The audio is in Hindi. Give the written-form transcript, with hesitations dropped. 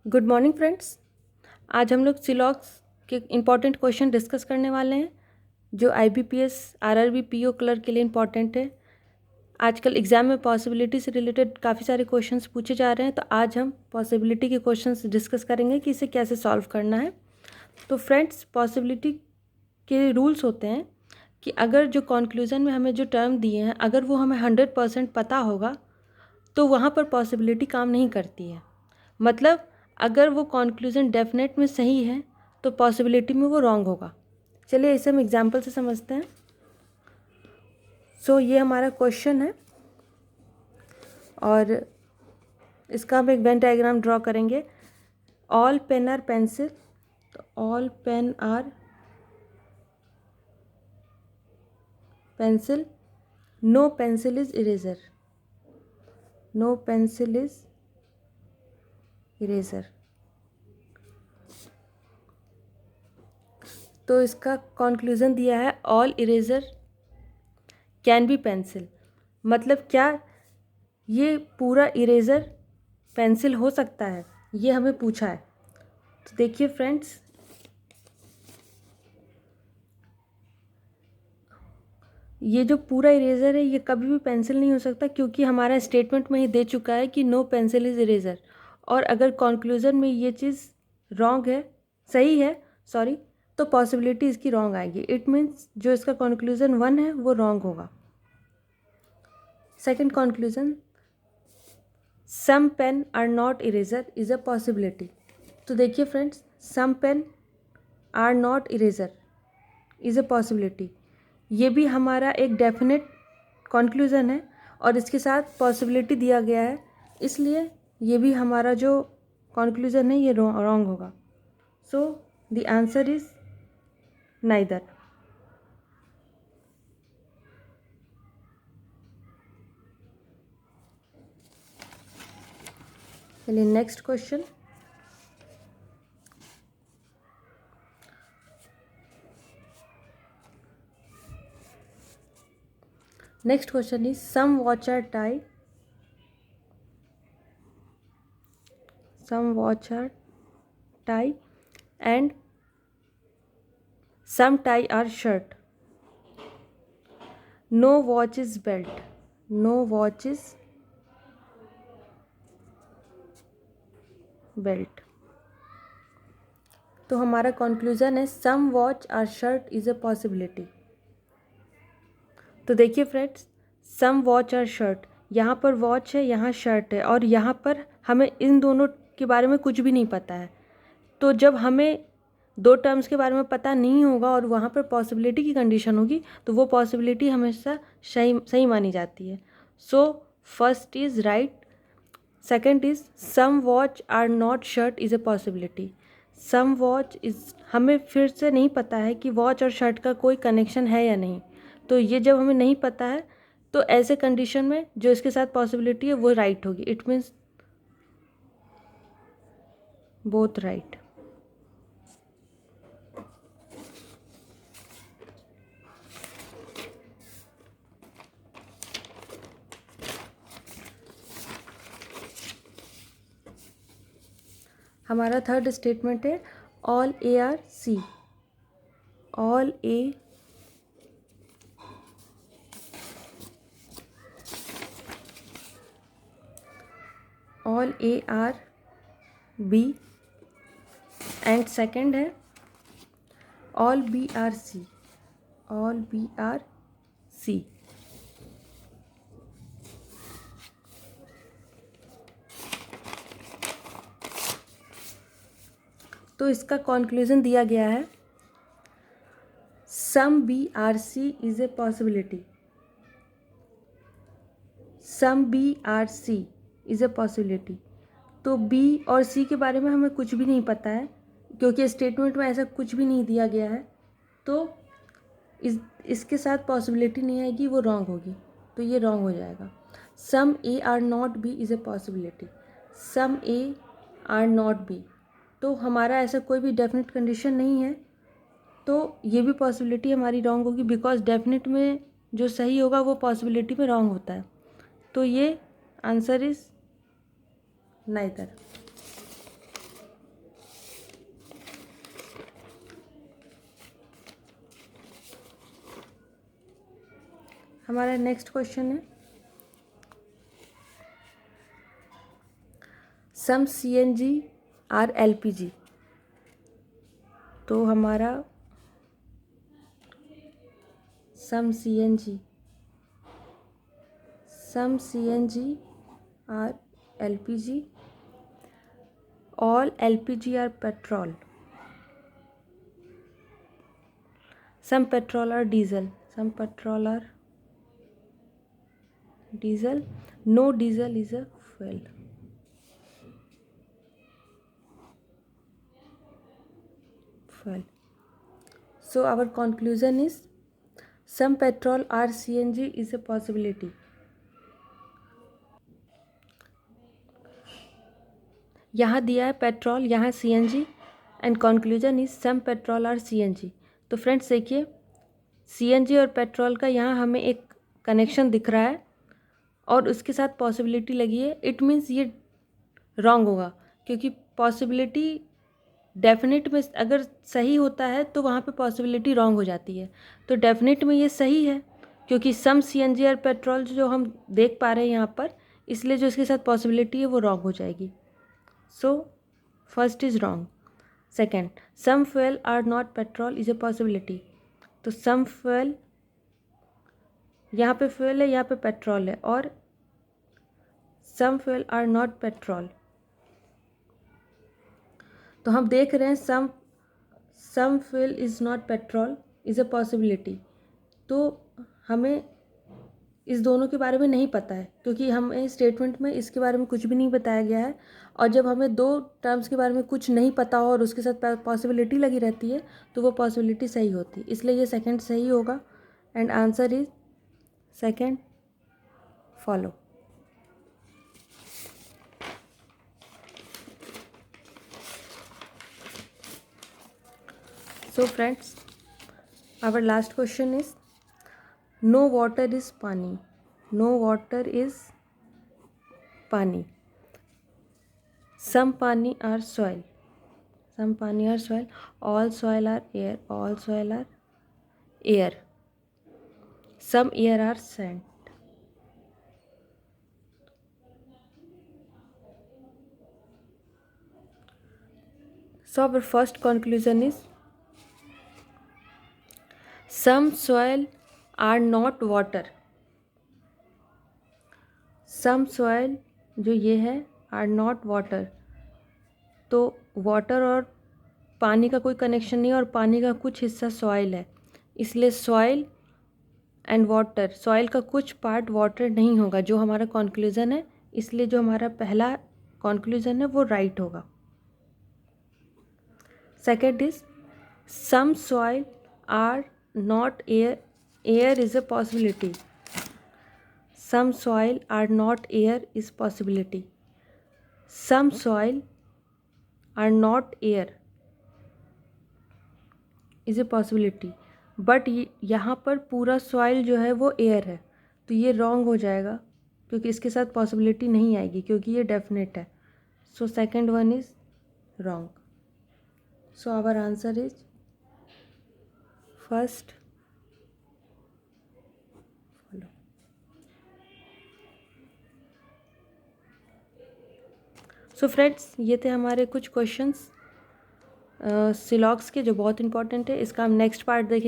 Good morning friends. आज हम लोग सिलॉक्स के इम्पॉर्टेंट क्वेश्चन डिस्कस करने वाले हैं जो IBPS RRB PO क्लर्क के लिए इम्पॉर्टेंट है। आजकल एग्ज़ाम में पॉसिबिलिटी से रिलेटेड काफ़ी सारे क्वेश्चंस पूछे जा रहे हैं, तो आज हम पॉसिबिलिटी के क्वेश्चंस डिस्कस करेंगे कि इसे कैसे सॉल्व करना है। तो फ्रेंड्स, पॉसिबिलिटी के रूल्स होते हैं कि अगर जो कंक्लूजन में हमें जो टर्म दिए हैं अगर वो हमें 100% पता होगा तो वहाँ पर पॉसिबिलिटी काम नहीं करती है। मतलब अगर वो कंक्लूजन डेफिनेट में सही है तो पॉसिबिलिटी में वो रॉन्ग होगा। चलिए इसे हम एग्जांपल से समझते हैं। ये हमारा क्वेश्चन है और इसका हम एक वेन डायग्राम ड्रॉ करेंगे। ऑल पेन आर पेंसिल, तो all pen are pencil, no pencil is eraser, no pencil is eraser. तो इसका कंक्लूजन दिया है all eraser can be pencil. मतलब क्या ये पूरा इरेज़र पेंसिल हो सकता है, ये हमें पूछा है। तो देखिए फ्रेंड्स, ये जो पूरा इरेज़र है ये कभी भी पेंसिल नहीं हो सकता क्योंकि हमारा स्टेटमेंट में ही दे चुका है कि नो पेंसिल इज़ इरेज़र। और अगर कंक्लूजन में ये चीज़ रॉन्ग है, सही है सॉरी, तो पॉसिबिलिटी इसकी रॉन्ग आएगी। इट मीन्स जो इसका कंक्लूजन 1 है वो रॉन्ग होगा। Second conclusion, some pen are not eraser is a possibility. तो देखिए friends, some pen are not eraser is a possibility, ये भी हमारा एक डेफिनेट कंक्लूजन है और इसके साथ पॉसिबिलिटी दिया गया है, इसलिए ये भी हमारा जो कंक्लूजन है ये रॉन्ग होगा। So the answer is neither. चलिए next question. Next question is some watch are tie, some watch are tie and some tie are shirt. No watch is belt, no watch is belt। तो हमारा कंक्लूजन है some watch are shirt is a possibility. तो देखिए friends, some watch are shirt, यहाँ पर वॉच है, यहाँ शर्ट है और यहाँ पर हमें इन दोनों के बारे में कुछ भी नहीं पता है। तो जब हमें दो टर्म्स के बारे में पता नहीं होगा और वहाँ पर पॉसिबिलिटी की कंडीशन होगी तो वो पॉसिबिलिटी हमेशा सही मानी जाती है। So first is right. Second is some watch are not shirt is a possibility. Some watch is, हमें फिर से नहीं पता है कि वॉच और शर्ट का कोई कनेक्शन है या नहीं। तो ये जब हमें नहीं पता है तो ऐसे कंडीशन में जो इसके साथ पॉसिबिलिटी है वो राइट होगी। It means both right. हमारा थर्ड स्टेटमेंट है all A are C, all A all A are B and second है all B are C, all B are C. तो इसका कंक्लूजन दिया गया है some B are C is a possibility, some B are C is a possibility. तो बी और सी के बारे में हमें कुछ भी नहीं पता है क्योंकि स्टेटमेंट में ऐसा कुछ भी नहीं दिया गया है, तो इसके साथ पॉसिबिलिटी नहीं आएगी, वो रॉन्ग होगी, तो ये रॉन्ग हो जाएगा। Some A are not B is a possibility, some A are not B, तो हमारा ऐसा कोई भी डेफिनेट कंडीशन नहीं है, तो ये भी पॉसिबिलिटी हमारी रॉन्ग होगी बिकॉज डेफिनेट में जो सही होगा वो पॉसिबिलिटी में रॉन्ग होता है। तो ये आंसर इज नाइदर। हमारा नेक्स्ट क्वेश्चन है सम CNG आर LPG। तो हमारा some CNG are LPG, all LPG are petrol, some petrol are diesel, no diesel is a fuel. So our conclusion is some petrol or CNG is a possibility. यहाँ दिया है पेट्रोल, यहाँ CNG and conclusion is some petrol और CNG। तो फ्रेंड्स देखिए CNG और पेट्रोल का यहाँ हमें एक कनेक्शन दिख रहा है और उसके साथ पॉसिबिलिटी लगी है। इट मीन्स ये रॉन्ग होगा, क्योंकि पॉसिबिलिटी डेफिनेट में अगर सही होता है तो वहाँ पे पॉसिबिलिटी रॉन्ग हो जाती है। तो डेफिनेट में ये सही है, क्योंकि सम CNG और पेट्रोल जो हम देख पा रहे हैं यहाँ पर, इसलिए जो इसके साथ पॉसिबिलिटी है वो रॉन्ग हो जाएगी। So first is wrong. Second, some fuel are not petrol is a possibility. तो सम फ्यूल, यहाँ पे फ्यूल है, यहाँ पे पेट्रोल है, और some fuel are not petrol. तो हम देख रहे हैं some fuel is not petrol is a possibility. तो हमें इस दोनों के बारे में नहीं पता है, क्योंकि हमें स्टेटमेंट में इसके बारे में कुछ भी नहीं बताया गया है। और जब हमें दो टर्म्स के बारे में कुछ नहीं पता हो और उसके साथ पॉसिबिलिटी लगी रहती है तो वो पॉसिबिलिटी सही होती है। इसलिए ये सेकंड सही होगा and answer is second, follow. So friends, our last question is no water is pani. No water is pani. Some pani are soil. Some pani are soil. All soil are air. All soil are air. Some air are sand. So our first conclusion is some soil are not water. Some soil जो ये है are not water. तो वाटर और पानी का कोई कनेक्शन नहीं है और पानी का कुछ हिस्सा सॉइल है, इसलिए सॉइल एंड वाटर, सॉइल का कुछ पार्ट वाटर नहीं होगा, जो हमारा कंक्लूजन है। इसलिए जो हमारा पहला कंक्लूजन है वो राइट होगा। Second is some soil are not air, air is a possibility. Some soil are not air is possibility. Some soil are not air is a possibility, but यहाँ पर पूरा सॉइल जो है वो एयर है, तो ये रॉन्ग हो जाएगा, क्योंकि इसके साथ पॉसिबिलिटी नहीं आएगी, क्योंकि ये डेफिनेट है। So second one is wrong. So our answer is first, follow. So friends, ये थे हमारे कुछ क्वेश्चंस सिलॉक्स के जो बहुत इंपॉर्टेंट है। इसका हम नेक्स्ट पार्ट देखेंगे।